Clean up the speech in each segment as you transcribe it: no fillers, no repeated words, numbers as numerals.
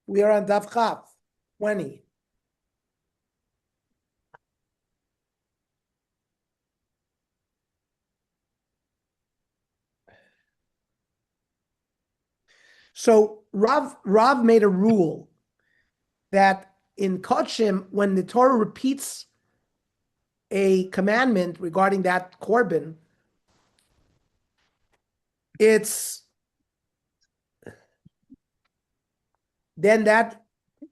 We are on Daf 20. So Rav made a rule that in Kodshim, when the Torah repeats a commandment regarding that korban, then that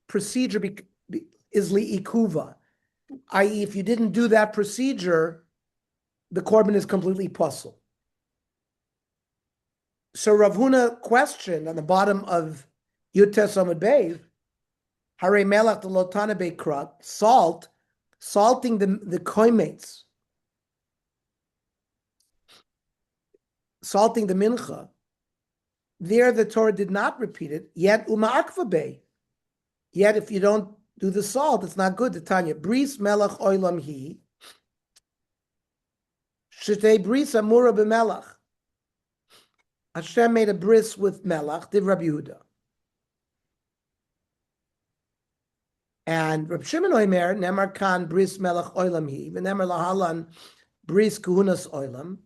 procedure is li'ikuva, i.e., if you didn't do that procedure, the korban is completely puzzle. So Rav Huna questioned on the bottom of Yutes Amud Beis, Hare Melach the Lotana Bekrat, salting the koimates, salting the mincha. There the Torah did not repeat it, yet Uma'akva Bey. Yet if you don't do the salt, it's not good. The Tanya, Bris Melach Oilam Hi, Shetei Bris Amura B'Melach. Hashem made a bris with Melach, did Rabbi Yehuda. And Reb Shimon Oimer, Nemar Kan Bris Melach Oilam Hi, V'Nemar Lahalan Bris Kuhunas Oilam,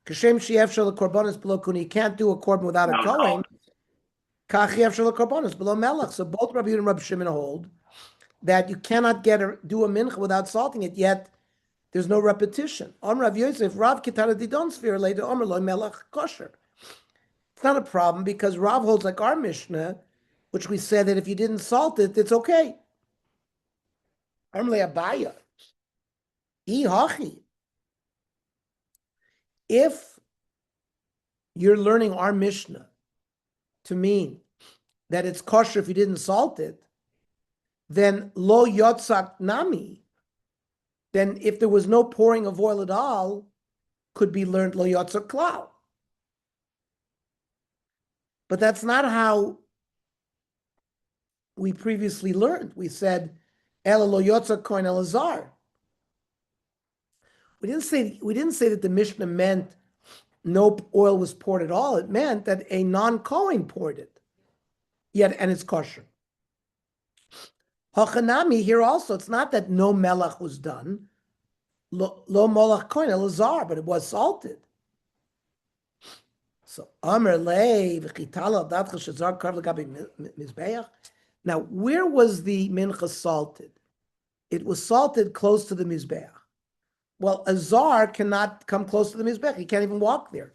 Kashem Sheyev Shel Korbanos Below Kuni, you can't do a korban without a Kohen, Kach Yev Shel Korbanos Below Melach. So both Rabbi Yehuda and Reb Shimon hold that you cannot do a mincha without salting it, yet there's no repetition. Om Rav Yosef, Rav Kitara Didon Sphere, later Omer Lo Melach Kosher. It's not a problem because Rav holds like our Mishnah, which we said that if you didn't salt it, it's okay. Abaya. If you're learning our Mishnah to mean that it's kosher if you didn't salt it, then lo yotzak nami, then if there was no pouring of oil at all, could be learned lo yotzak klal. But that's not how we previously learned. We said ela lo yotzak kohen elazar. We didn't say that the Mishnah meant no oil was poured at all. It meant that a non-kohen poured it. Yet, and it's kosher. Hachanami here also, it's not that no melach was done. Lo molach kohen elazar, but it was salted. So Amr lei v'chitala datcha shazar kar l'gabi mizbeach. Now, where was the mincha salted? It was salted close to the mizbeach. Well, a zar cannot come close to the mizbeach. He can't even walk there.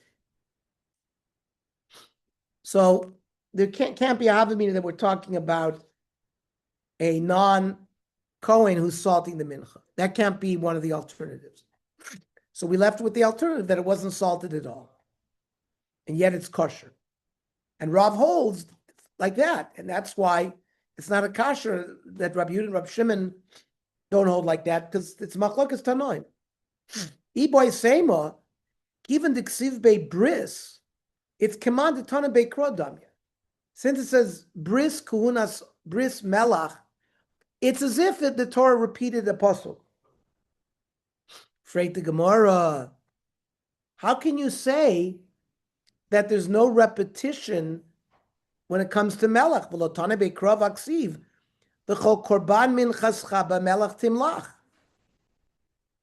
So there can't be a havamina that we're talking about a non-kohen who's salting the mincha. That can't be one of the alternatives. So we left with the alternative that it wasn't salted at all. and yet it's kosher. And Rav holds like that, and that's why it's not a kosher that Rabbi Yehuda and Rabbi Shimon don't hold like that, because it's machlokas tanoim. Iboy sema, even the ksiv be bris, it's commanded tana be krodamya. Since it says bris kuhunas bris melach, it's as if the Torah repeated the apostle. Freit the Gemara, how can you say that there's no repetition when it comes to melach? V'lotana be krov aksiv, v'chol korban minchascha b'melach timlach.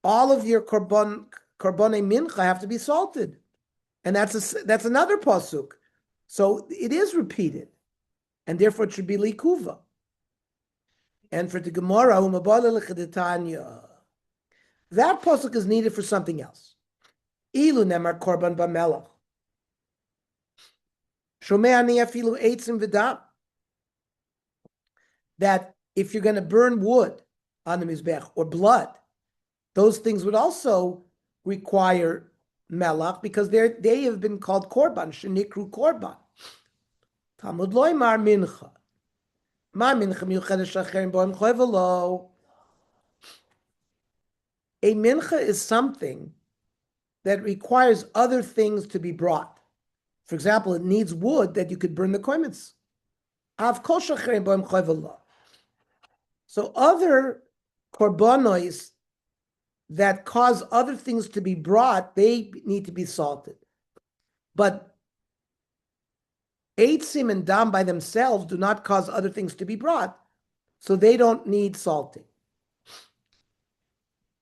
All of your korban mincha have to be salted, and that's another pasuk. So it is repeated, and therefore it should be likuva. And for the Gemara, that pasuk is needed for something else. Ilu nemar korban b'melach. Shomei ani afilu eitzim v'dam. That if you're going to burn wood on the mizbech or blood, those things would also require melach because they have been called korban, shenikru korban. Talmud loymar mincha. Ma mincha miyuchedes shacherim boim choyvelo. A mincha is something that requires other things to be brought. For example, it needs wood that you could burn the koimitz. Av kol shacherim boim choyvelo. So other korbanos that cause other things to be brought, they need to be salted. But eitzim and dam by themselves do not cause other things to be brought, so they don't need salting.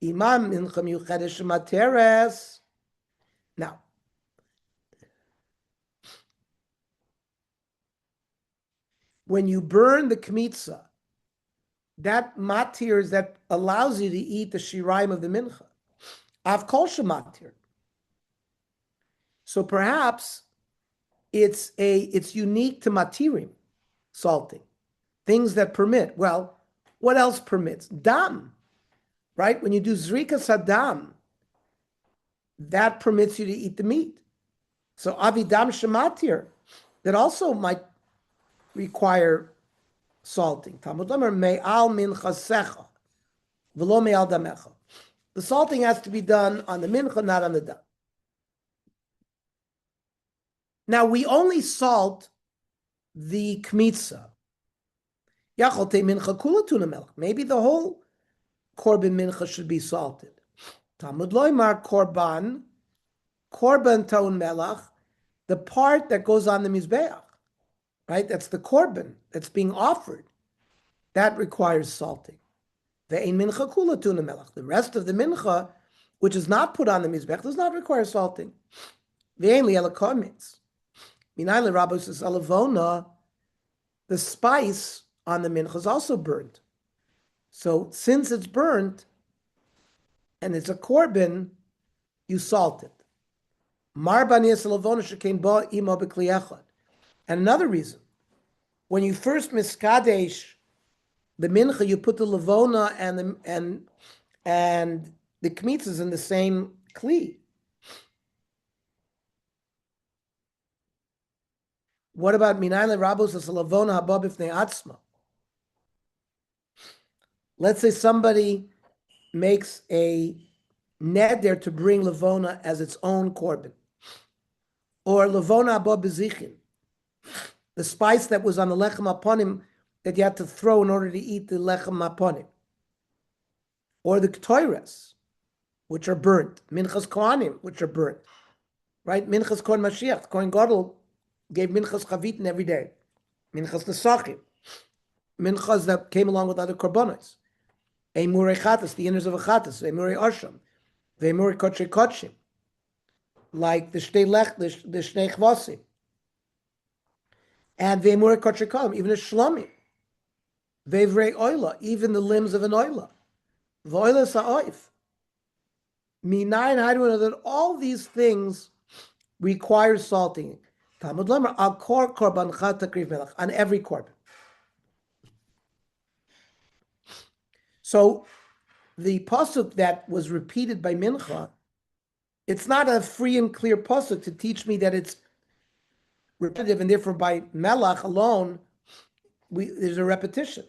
Imam mincha miyuchedes materes. Now, when you burn the kmitza, that matir is that allows you to eat the shiraim of the mincha. Av kol shematir. So perhaps it's unique to matirim, salting, things that permit. Well, what else permits? Dam, right? When you do zrika sadam, that permits you to eat the meat. So avidam shematir, that also might require salting. Talmud Omer me'al minchasecha v'lo me'al damecha. The salting has to be done on the mincha, not on the dam. Now we only salt the kmitza. Yachote mincha kula tuna melech. Maybe the whole korban mincha should be salted. Talmud loymar korban taun melech, the part that goes on the mizbeach. Right? That's the korban that's being offered. That requires salting. Ve'ein mincha kula tuna melech. The rest of the mincha, which is not put on the mizbech, does not require salting. Ve'ein li'ela komitz. Minay le'rabos is alavona. The spice on the mincha is also burnt. So since it's burnt and it's a korban, you salt it. Mar banias alavona shekein ba imo b'kli echad. And another reason, when you first miskadesh the mincha, you put the levona and the kmitzas in the same kli. What about minay rabos as levona haba b'fnei atzma? Let's say somebody makes a neder to bring levona as its own korban, or levona haba b'zichin. The spice that was on the lechem aponim that you had to throw in order to eat the lechem aponim. Or the ktoires, which are burnt. Minchas kohanim, which are burnt. Right? Minchas kohen Mashiach. Kohen Gadol gave minchas chavitin every day. Minchas nesachim. Minchas that came along with other korbanos. Eimurei chatas, the inners of a chatas. Eimurei arsham. Ve'eimurei kotshei kotshim. Like the shtei chvasim. And ve'emurei kotrikolim, even a shlomim. Ve'vrei oila, even the limbs of an oila. V'oila sa'oif. Minayin, how do we know that all these things require salting? Talmud Lemar, al kor korban chad takriv melech, on every korban. So the pasuk that was repeated by mincha, it's not a free and clear pasuk to teach me that it's repetitive, and therefore by melach alone, there's a repetition.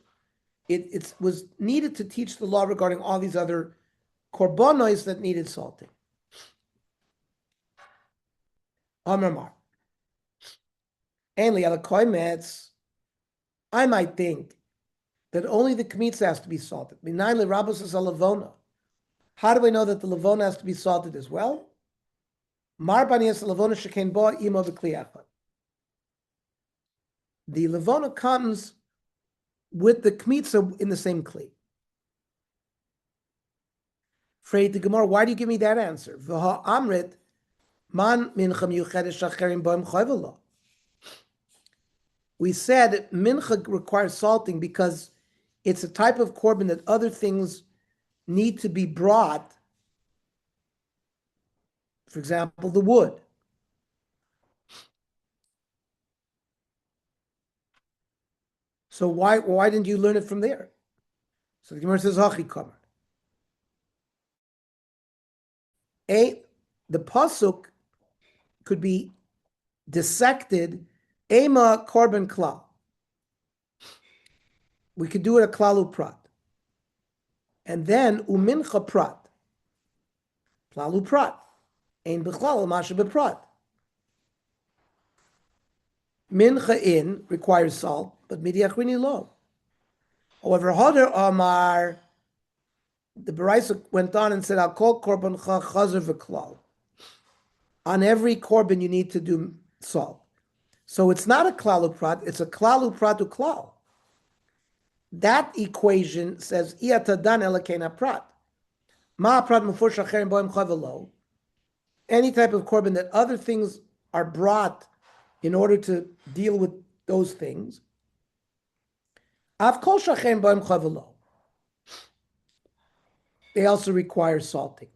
It was needed to teach the law regarding all these other korbanos that needed salting. Amar Ainly I might think that only the kmitza has to be salted. How do I know that the levona has to be salted as well? The levona comes with the kmitza in the same kli. Freit the Gemara, why do you give me that answer? V'ha amrit man mincha miyuchedes shacherim boim chayvela. We said mincha requires salting because it's a type of korban that other things need to be brought. For example, the wood. So why didn't you learn it from there? So the Gemara says, Hachi Kamar. The pasuk could be dissected, Ema korban klal. We could do it a klalu prat. And then umincha prat. Klalu prat. Ein b'chlal masha b'prat. Mincha in requires salt, but midiachrini lo. However, Hodar Amar, the Baraisa went on and said, I'll call korban chazer v'klal. On every korban you need to do salt. So it's not a klalu prat, it's a klalu pratu klal. That equation says, Iatadan elakena prat. Ma prat mufur shacherim boim chavelo. Any type of korban that other things are brought in order to deal with those things. Av kol shacherim boim chavelo. They also require salting.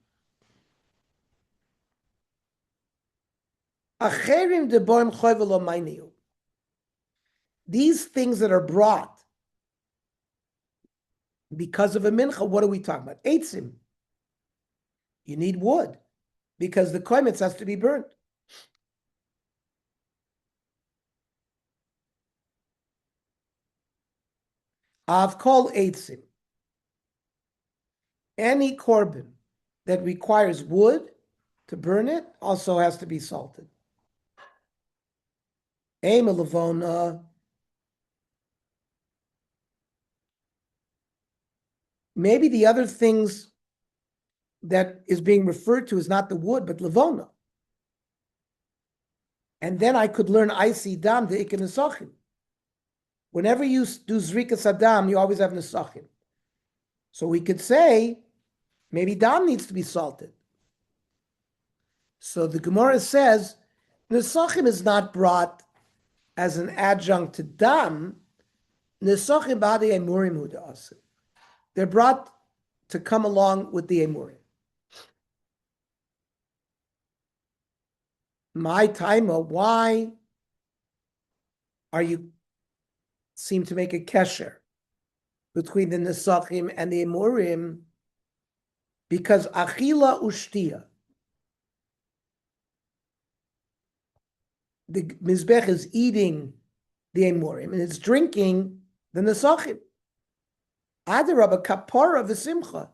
Acherim de boim chavelo mainiu. These things that are brought because of a mincha, what are we talking about? Eitzim. You need wood because the koimetz has to be burnt. Av kol eitzim. Any korban that requires wood to burn it also has to be salted. Ema levona. Maybe the other things that is being referred to is not the wood, but levona. And then I could learn Isi Dam, the Ikin Nesachim. Whenever you do Zrikas Adam, you always have Nesachim. So we could say, maybe Dam needs to be salted. So the Gemara says, Nesachim is not brought as an adjunct to Dam. Nesachim Badi Emurim Huda Asim. They're brought to come along with the Emurim. My taima, why are you seem to make a kesher between the Nesachim and the Emurim? Because achila ushtia, the Mizbech is eating the Emurim and it's drinking the Nesachim. Adarabba kapara v'simcha.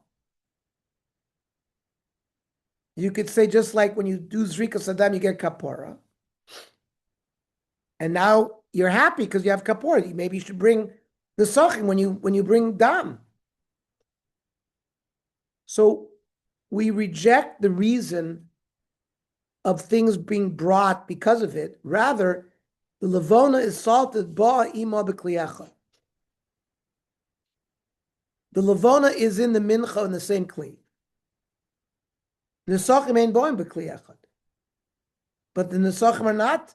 You could say just like when you do Zrika Saddam, you get kapara. And now you're happy because you have kapara. Maybe you should bring the sachim when you bring dam. So we reject the reason of things being brought because of it. Rather, the levona is salted ba ima b'kliyacha. The levona is in the mincha in the same kli. Nesachim ain't boim b'kli echad. But the nesachim are not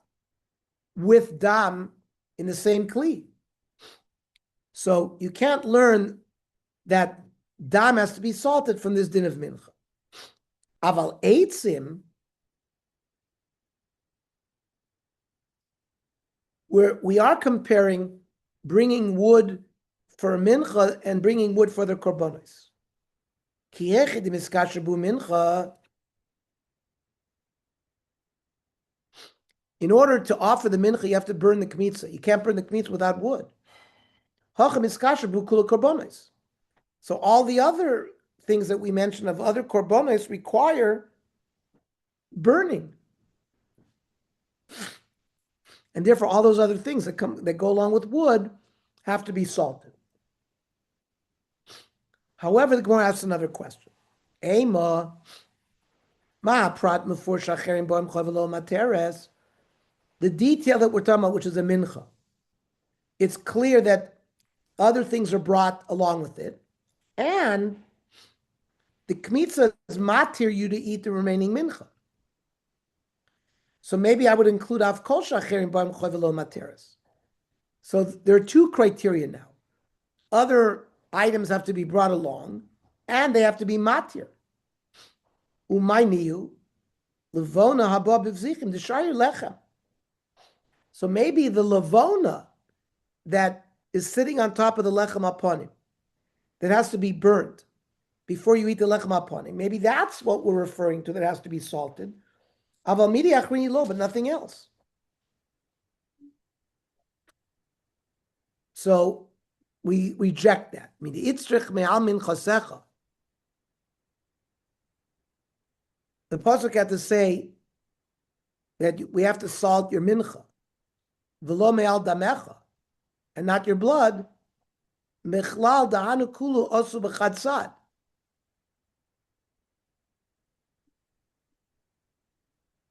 with dam in the same kli. So you can't learn that dam has to be salted from this din of mincha. Aval eitzim, where we are comparing bringing wood for mincha and bringing wood for the korbanos. Ki echid miskasher bu mincha. In order to offer the mincha, you have to burn the kmitza. You can't burn the kmitza without wood. So all the other things that we mentioned of other korbanos require burning. And therefore, all those other things that go along with wood have to be salted. However, the Gemara asks another question. The detail that we're talking about, which is a mincha, it's clear that other things are brought along with it, and the kmitza is matir you to eat the remaining mincha. So maybe I would include av kol shacherim b'am chavelo materes. So there are two criteria now. Other items have to be brought along, and they have to be matir. Umayniu levona haba b'vzichim d'shayir lechem. So maybe the levona that is sitting on top of the lechem aponim, that has to be burnt before you eat the lechem aponim. Maybe that's what we're referring to, that has to be salted. Aval midi achrini lo, but nothing else. So we reject that. Midi itzrich me'al min chasecha. The pasuk had to say that we have to salt your mincha, v'lo me'al damecha, and not your blood. Mechlal da'anu kulu osu b'chadsad.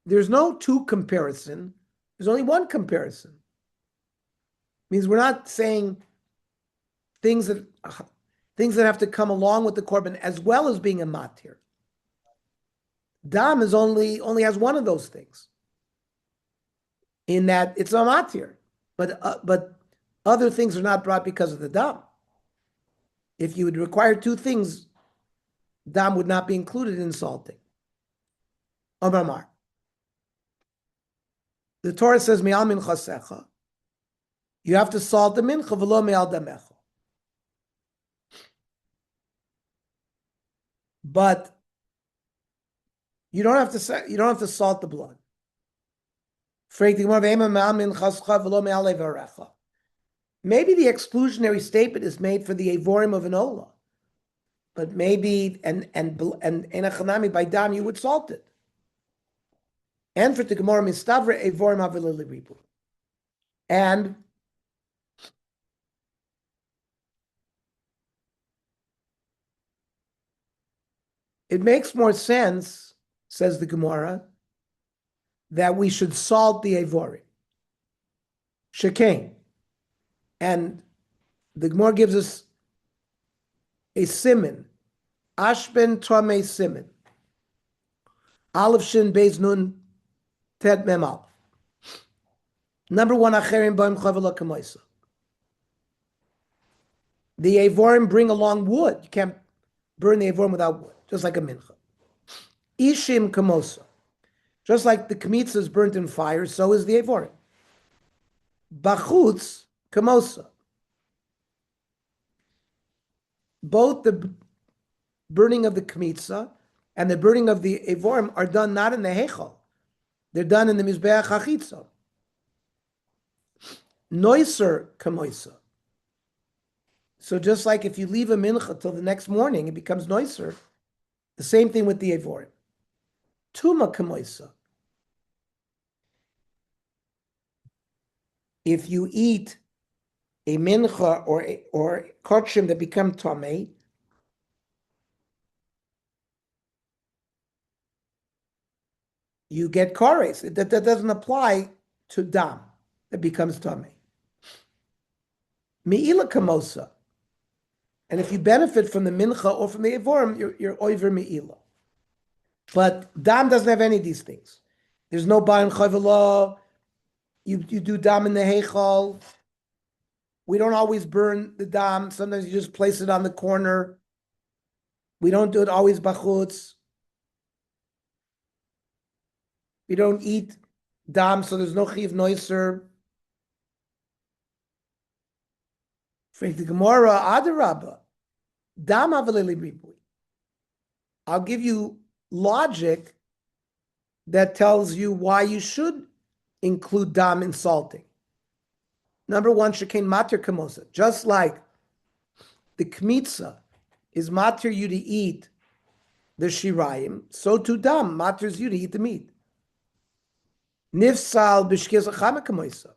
There's no two comparison. There's only one comparison. Means we're not saying things that have to come along with the korban as well as being a matir. Dam is only has one of those things, in that it's a matir, but other things are not brought because of the dam. If you would require two things, dam would not be included in salting. Omar Mar. The Torah says, Me'al min chasecha. You have to salt the mincha, v'lo me'al damecha. But you don't have to salt the blood. Maybe the exclusionary statement is made for the avorim of an ola, but maybe and enachanami by dam you would salt it. And for the Gemara mistavre evorim avilili ribu. And it makes more sense, says the Gemara, that we should salt the evorim. Shekain. And the Gemara gives us a siman. Ashben Tramei siman. Aleph Shin Beis Nun Tet Mem Aleph. Number one, Acherim Ba'im Chavela Kamoisa. The Evorim bring along wood. You can't burn the Evorim without wood, just like a mincha. Ishim Kamosa. Just like the Kmitza is burnt in fire, so is the Evorim. Bachutz Kamosa. Both the burning of the Kmitza and the burning of the Evorim are done not in the Heichal. They're done in the Mizbeach HaChitza. Noiser Kamoisa. So just like if you leave a mincha till the next morning, it becomes noiser. The same thing with the Evorim. Tuma Kamoisa. If you eat a mincha or korchim that become tamei, you get kores. That doesn't apply to dam. It becomes tamei. Me'ila kamosa. And if you benefit from the mincha or from the evorim, you're over me'ila. But dam doesn't have any of these things. There's no ba'im chavela. You do dam in the heichal. We don't always burn the dam. Sometimes you just place it on the corner. We don't do it always bachutz. We don't eat dam, so there's no chiv noiser. For the Gemara, Adarabba, dam avaleli ribui. I'll give you logic that tells you why you should include dam in salting. Number one, shekain matir kamosa. Just like the kmitza is matir you to eat the shirayim, so too dam maters you to eat the meat. Nifsal b'shkias achama kamosa.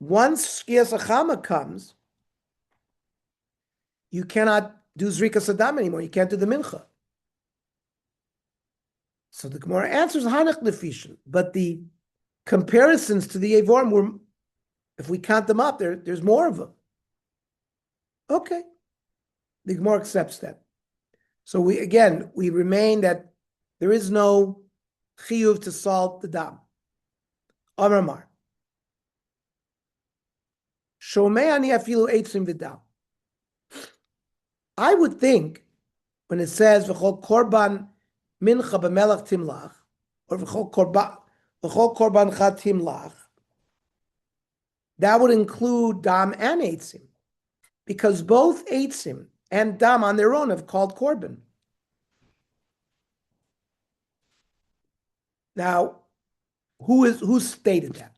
Once shkias achama comes, you cannot do zrika sadam anymore. You can't do the mincha. So the Gemara answers hanach nefishin, but the comparisons to the Yevorim were, if we count them up, there's more of them. Okay, the Gemara accepts that. So we remain that there is no chiyuv to salt the dam. Amar Mar. Shomei ani afilu eitzim v'dam. I would think when it says v'chol korban mincha b'melach timlach, or v'chol korban chad timlach, that would include dam and eitzim, because both eitzim and dam on their own have called korban. Now, who stated that?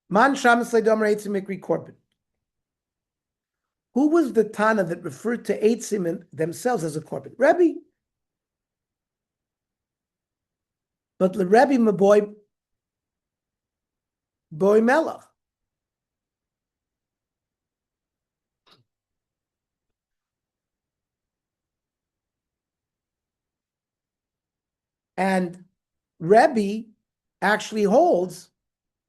Man shamas le'dam eitzim mikri korban. Who was the Tana that referred to eitzim themselves as a korban? Rebbe. But the Rebbe maboy boy melach. And Rebbe actually holds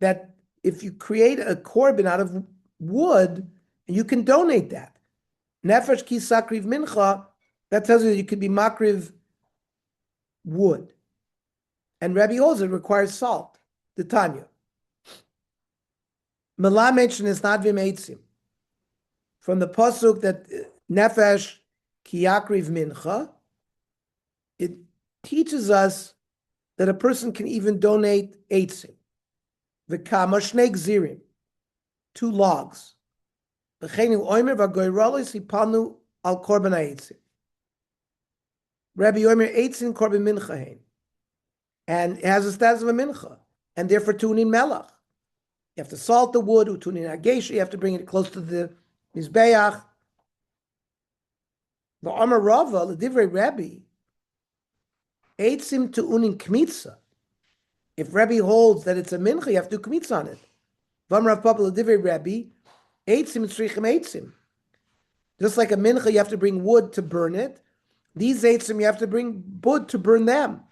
that if you create a korban out of wood, you can donate that. Nefesh ki sakriv mincha, that tells you that you could be makriv wood. And Rebbe holds it requires salt, the Tanya. Mela mentioned is not v'meitzim. From the pasuk that nefesh ki yakriv mincha, it teaches us that a person can even donate eitzim. V'kama shnei gzirim, 2 logs. V'cheinu oimer v'goyrolis hipanu al korban ha'eitzim. Rabbi Oimer eitzim korban mincha hein. And it has a status of a mincha, and therefore tunin melach. You have to salt the wood, utunin agesha, you have to bring it close to the mizbeach. The Amar Rava, the divrei Rebbe, eitzim tu'unin kmitza. If Rebbe holds that it's a mincha, you have to do kmitza on it. V'amar Rav Papa, the divrei Rebbe, eitzim tzrichim eitzim. Just like a mincha, you have to bring wood to burn it. These eitzim, you have to bring wood to burn them.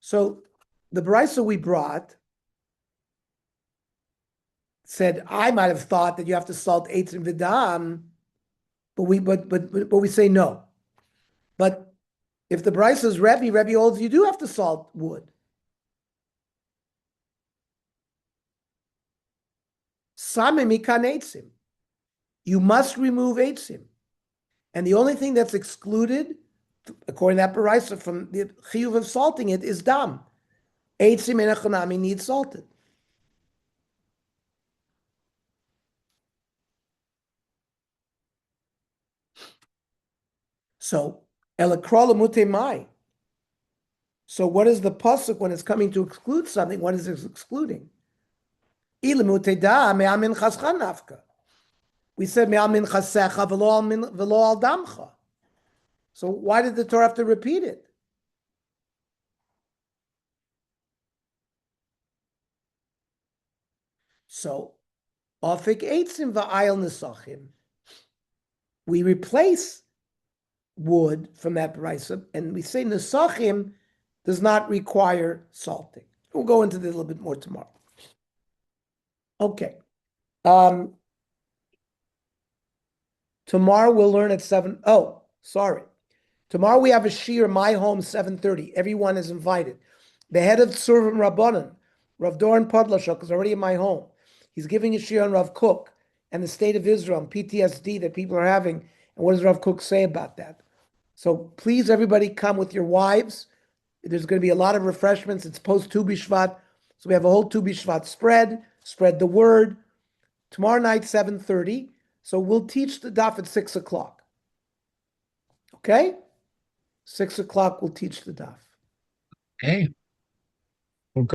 So the brisa we brought said, I might have thought that you have to salt eitzim v'dam, but we say no. But if the brisa is Rebbe holds you do have to salt wood. Samim mikan eitzim. You must remove eitzim. And the only thing that's excluded, according to that brisa, from the chiyuv of salting it is dam. Eitzim enechanami needs salted. So, elakrola mute mai. So what is the pasuk when it's coming to exclude something? What is it excluding? Ilamute da me'amin chaschan nafka. We said me'amin chasecha v'lo al damcha. So why did the Torah have to repeat it? So, afik eitzim va'ayil nesachim. We replace wood from that brisa, and we say nesachim does not require salting. We'll go into this a little bit more tomorrow. Okay. Tomorrow we'll learn at 7. Oh, sorry. Tomorrow we have a shir, my home, 7:30. Everyone is invited. The head of Tzurvim Rabbanan, Rav Doran Podlashok, is already in my home. He's giving a shir on Rav Kook and the state of Israel and PTSD that people are having. And what does Rav Kook say about that? So please, everybody, come with your wives. There's going to be a lot of refreshments. It's post Tu B'Shvat. So we have a whole Tu B'Shvat spread the word. Tomorrow night, 7:30. So we'll teach the daf at 6 o'clock. Okay? 6 o'clock we'll teach the daf. Okay.